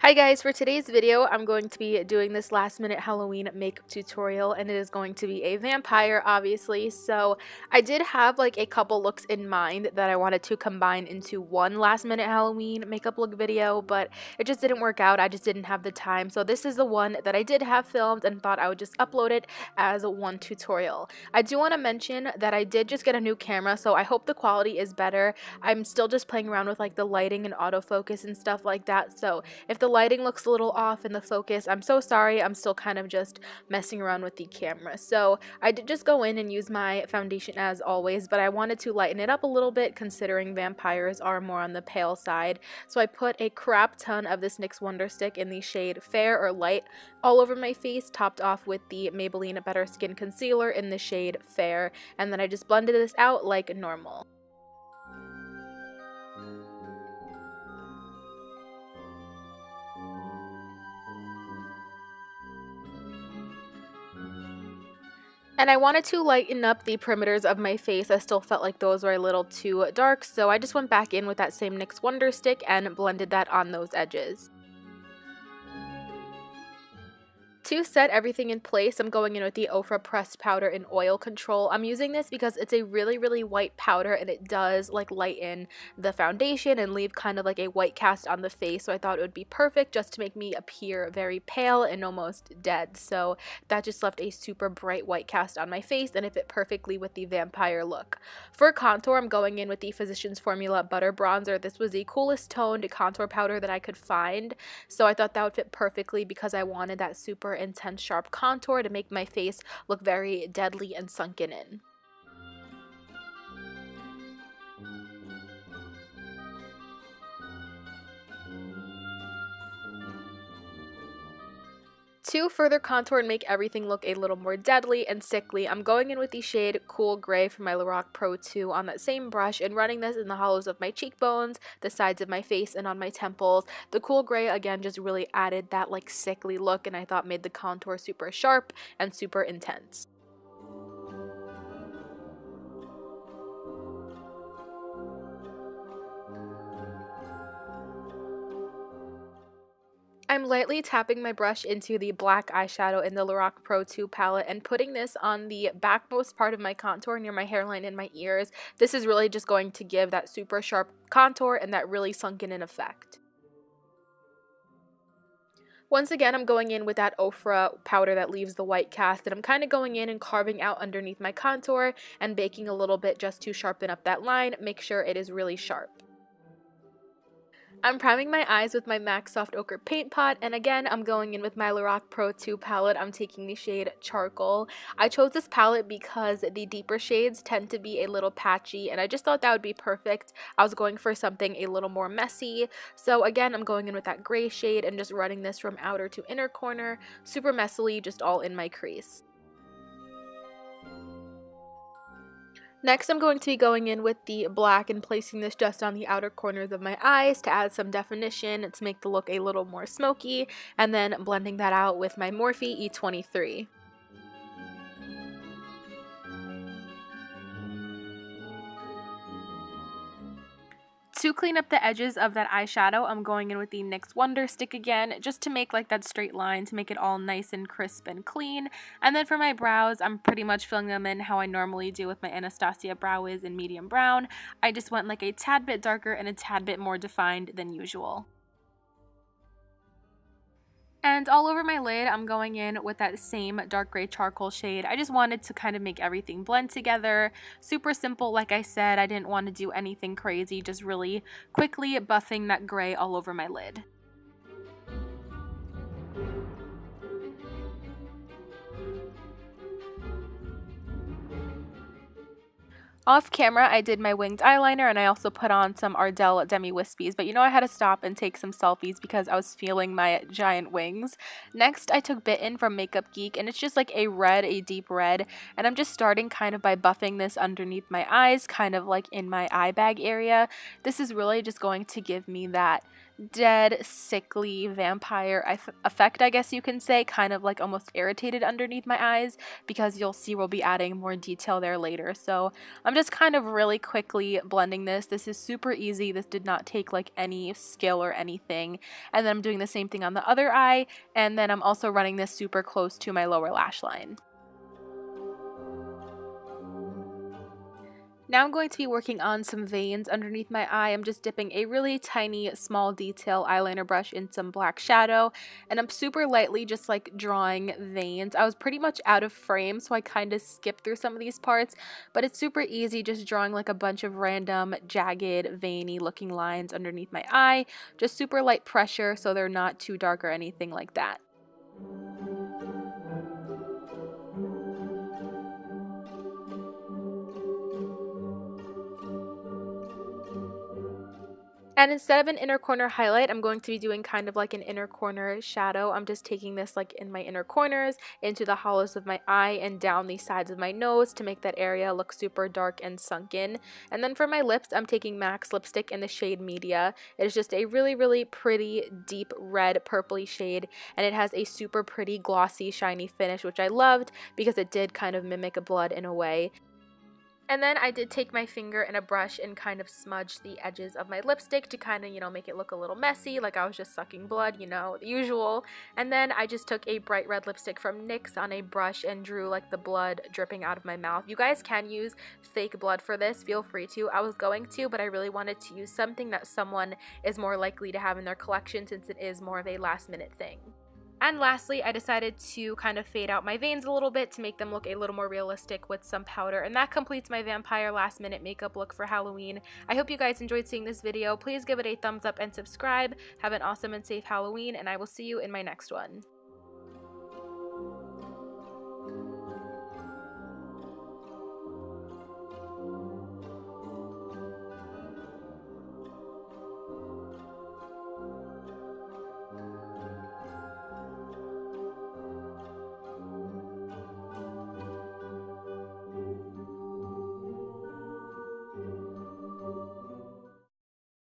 Hi guys, for today's video, I'm going to be doing this last minute Halloween makeup tutorial, and it is going to be a vampire, obviously. So I did have like a couple looks in mind that I wanted to combine into one last minute Halloween makeup look video, but it just didn't work out. I just didn't have the time. So this is the one that I did have filmed and thought I would just upload it as one tutorial. I do want to mention that I did just get a new camera, so I hope the quality is better. I'm still just playing around with like the lighting and autofocus and stuff like that. So if the lighting looks a little off in the focus, I'm so sorry. I'm still kind of just messing around with the camera. So I did just go in and use my foundation as always, but I wanted to lighten it up a little bit considering vampires are more on the pale side. So I put a crap ton of this NYX Wonder Stick in the shade Fair or Light all over my face, topped off with the Maybelline Better Skin Concealer in the shade Fair, and then I just blended this out like normal. And I wanted to lighten up the perimeters of my face. I still felt like those were a little too dark, so I just went back in with that same NYX Wonder Stick and blended that on those edges. To set everything in place, I'm going in with the Ofra Pressed Powder in Oil Control. I'm using this because it's a really white powder and it does like lighten the foundation and leave kind of like a white cast on the face. So I thought it would be perfect just to make me appear very pale and almost dead. So that just left a super bright white cast on my face and it fit perfectly with the vampire look. For contour, I'm going in with the Physicians Formula Butter Bronzer. This was the coolest toned contour powder that I could find. So I thought that would fit perfectly because I wanted that super intense sharp contour to make my face look very deadly and sunken in. To further contour and make everything look a little more deadly and sickly, I'm going in with the shade Cool Gray from my Lorac Pro 2 on that same brush and running this in the hollows of my cheekbones, the sides of my face, and on my temples. The Cool Gray, again, just really added that like sickly look and I thought made the contour super sharp and super intense. I'm lightly tapping my brush into the black eyeshadow in the Lorac Pro 2 palette and putting this on the backmost part of my contour near my hairline and my ears. This is really just going to give that super sharp contour and that really sunken in effect. Once again, I'm going in with that Ofra powder that leaves the white cast, and I'm kind of going in and carving out underneath my contour and baking a little bit just to sharpen up that line, make sure it is really sharp. I'm priming my eyes with my MAC Soft Ochre Paint Pot, and again, I'm going in with my Lorac Pro 2 palette. I'm taking the shade Charcoal. I chose this palette because the deeper shades tend to be a little patchy, and I just thought that would be perfect. I was going for something a little more messy, so again, I'm going in with that gray shade and just running this from outer to inner corner, super messily, just all in my crease. Next, I'm going to be going in with the black and placing this just on the outer corners of my eyes to add some definition to make the look a little more smoky, and then blending that out with my Morphe E23. To clean up the edges of that eyeshadow, I'm going in with the NYX Wonder Stick again, just to make like that straight line, to make it all nice and crisp and clean. And then for my brows, I'm pretty much filling them in how I normally do with my Anastasia Brow Wiz in medium brown. I just went like a tad bit darker and a tad bit more defined than usual. And all over my lid, I'm going in with that same dark gray charcoal shade. I just wanted to kind of make everything blend together. Super simple, like I said. I didn't want to do anything crazy, just really quickly buffing that gray all over my lid. Off camera, I did my winged eyeliner and I also put on some Ardell Demi Wispies, but you know I had to stop and take some selfies because I was feeling my giant wings. Next, I took Bitten from Makeup Geek, and it's just like a deep red, and I'm just starting kind of by buffing this underneath my eyes, kind of like in my eye bag area. This is really just going to give me that dead, sickly vampire effect, I guess you can say, kind of like almost irritated underneath my eyes, because you'll see we'll be adding more detail there later. So I'm just kind of really quickly blending this. This is super easy. This did not take like any skill or anything. And then I'm doing the same thing on the other eye, and then I'm also running this super close to my lower lash line. Now I'm going to be working on some veins underneath my eye. I'm just dipping a really tiny small detail eyeliner brush in some black shadow, and I'm super lightly just like drawing veins. I was pretty much out of frame, so I kind of skipped through some of these parts, but it's super easy just drawing like a bunch of random jagged veiny looking lines underneath my eye. Just super light pressure so they're not too dark or anything like that. And instead of an inner corner highlight, I'm going to be doing kind of like an inner corner shadow. I'm just taking this like in my inner corners, into the hollows of my eye, and down the sides of my nose to make that area look super dark and sunken. And then for my lips, I'm taking MAC's lipstick in the shade Media. It is just a really, really pretty, deep red purpley shade, and it has a super pretty, glossy, shiny finish, which I loved because it did kind of mimic a blood in a way. And then I did take my finger and a brush and kind of smudge the edges of my lipstick to kind of, make it look a little messy, like I was just sucking blood, the usual. And then I just took a bright red lipstick from NYX on a brush and drew like the blood dripping out of my mouth. You guys can use fake blood for this, feel free to. I was going to, but I really wanted to use something that someone is more likely to have in their collection, since it is more of a last minute thing. And lastly, I decided to kind of fade out my veins a little bit to make them look a little more realistic with some powder. And that completes my vampire last minute makeup look for Halloween. I hope you guys enjoyed seeing this video. Please give it a thumbs up and subscribe. Have an awesome and safe Halloween, and I will see you in my next one.